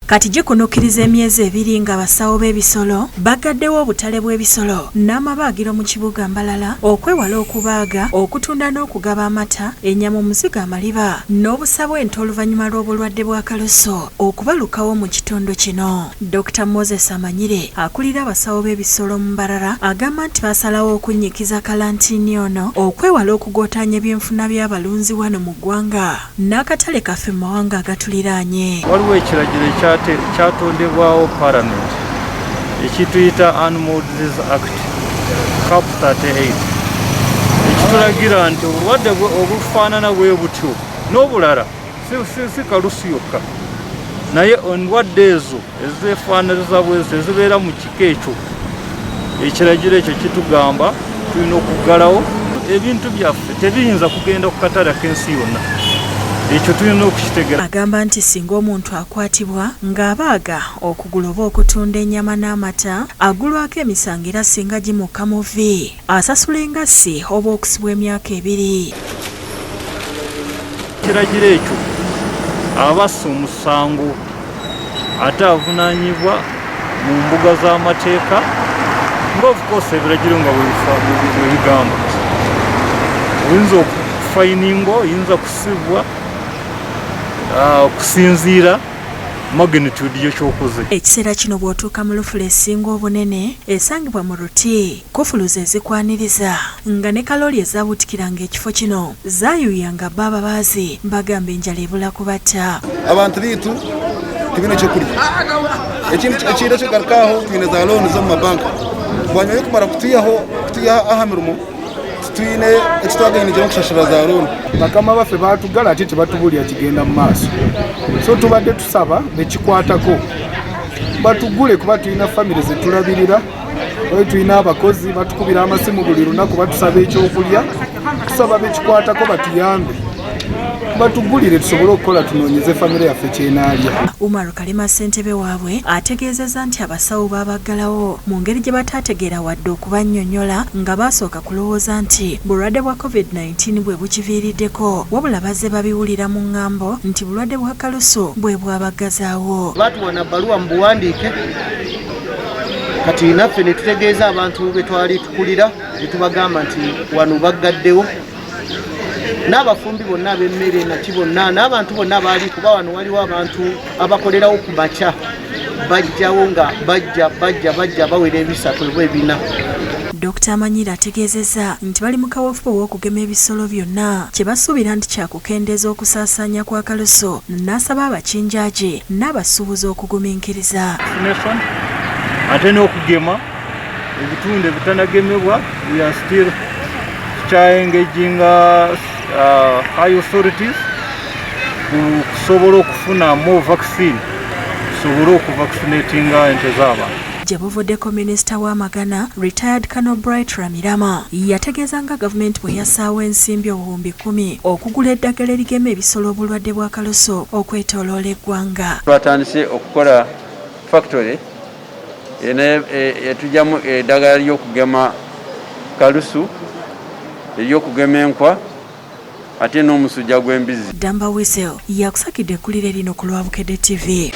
kati gikunukiriza emyezi ebiri nga abasawo b'ebisolo bagaddewo obutale bw'ebisolo n'amabaagiro mu kibuga Mbalala okwewala okubaaga okutunda n'okugaba amata ennyama omuzigo amaliba n'obusa bw'ente oluvannyuma lw'obulwadde bwa Kalusu okubalukawo mu kitundu kino. Dr. Moses Amanyire akulira abasawo b'ebisolo mu Mbalala agamba nti basalawo okunnyikiza Kalantiini ono okwewala okugootaanya ebyenfuna by'abalunzi wano mu ggwanga n'akatale kaffe mu mawanga agatuliraanye. Waliwo ekiragiro kyatondebwawo Parliament ekituyita Animal Disease Act Cap 38 ekitulagira nti obulwadde obufaanana bwe butyo n'obulala si Kalusu yokka naye endwadde ezo ezefaananiza bwezi ezibeera mu kika ekyo ekiragiro ekyo kitugamba tulina okuggalawo ebintu byaffe tebiyinza kugenda ku katale k'ensi yonna. Ekyo tulina okukitegera. Agamba nti singa omuntu akwatibwa ng'abaaga okugula oba okutunda ennyama n'amata agulwako emisango era singa gimukka mu vvi asasula engassi oba okusibwa emyaka 2. Kiragiro ekyo abassa omusango ate avunaanyibwa mu mbuga z'amateeka ng'ofukosa ebiragiro nga bwe bigamba. Oyinza okufayiningwa, oyinza kusibwa okusinziira magnitude y'ekyokoze. Ekiseera kino bw'otuuka mu Lufula esinga obunene esangibwa mu Ruti kufuluza ezikwaniriza nga ne kalooli ezaabuutikiranga ekifo kino zaayuyanga bba ababaazi bagamba enjala ebula kubatta. Abantu biitu tubina ekyokulya ekintu ekigarukaaho twine za looni z'omu mabanka bwanyuma y'okumara kutuyaha aha mirimo tuyine ekitwaganyizira okushashura za looni. Bakama baffe baatugala ate tebatubulira kigenda mu maaso, so tubadde tusaba bekikwatako batugule kuba tulina famire zetulabirira oyo tulina abakozi batukubira amasimu buli lunaku batusaba ekyokulya tusaba bekikwatako batuyambe batugulire tusobole okukola tunoonyeze famire yaffe kyenaalya. Umar Kalima ssentebe waabwe ategeezezza nti abasawo baabaggalawo mu ngeri gye bataategeera wadde okubannyonnyola nga baasooka kulowooza nti bulwadde bwa COVID-19 bwe bukiviiriddeko wabula bazze babiwulira mu ŋŋambo nti bulwadde bwa Kalusu bwe bwabaggazaawo. Baatuwana bbaluwa mu buwandiike kati naffe ne tutegeeza abantu be twali tukulira ne tubagamba nti wano baggaddewo n'abafumbi bonna ab'emmere naki bonna n'abantu bonna baali kuba wano waliwo abantu abakolerawo ku makya bajjawo nga bajja bawera ebisatu oba ebina. Dr. Amanyire ategeezezza nti bali mu kaweefube w'okugema ebisolo byonna kye basuubira nti kyakukendeeza okusaasaanya kwa Kalusu n'asaba abakinjaagi n'abasuubuzi okugumiikiriza. Ate n'okugema ebitundu ebitanagemebwa we are still engaging high authorities kusobola okufuna more vaccine kusobola okuvacinatinga ente z'abantu. Gye buvuddeko minisita w'amagana retired Colonel Bright Ramirama yategeeza nga gavumenti bwe yassaawo ensimbi obuwumbi 10 okugula eddagala erigema ebisolo obulwadde bwa Kalusu okwetooloola eggwanga. Twatandise okukola factory etujjamu eddagala ly'okugema Kalusu ery'okugema enkwa ate n'omusujja gw'embizi. Damba Wesel yakusakidde ekkulire lino ku lwa Bukedde TV.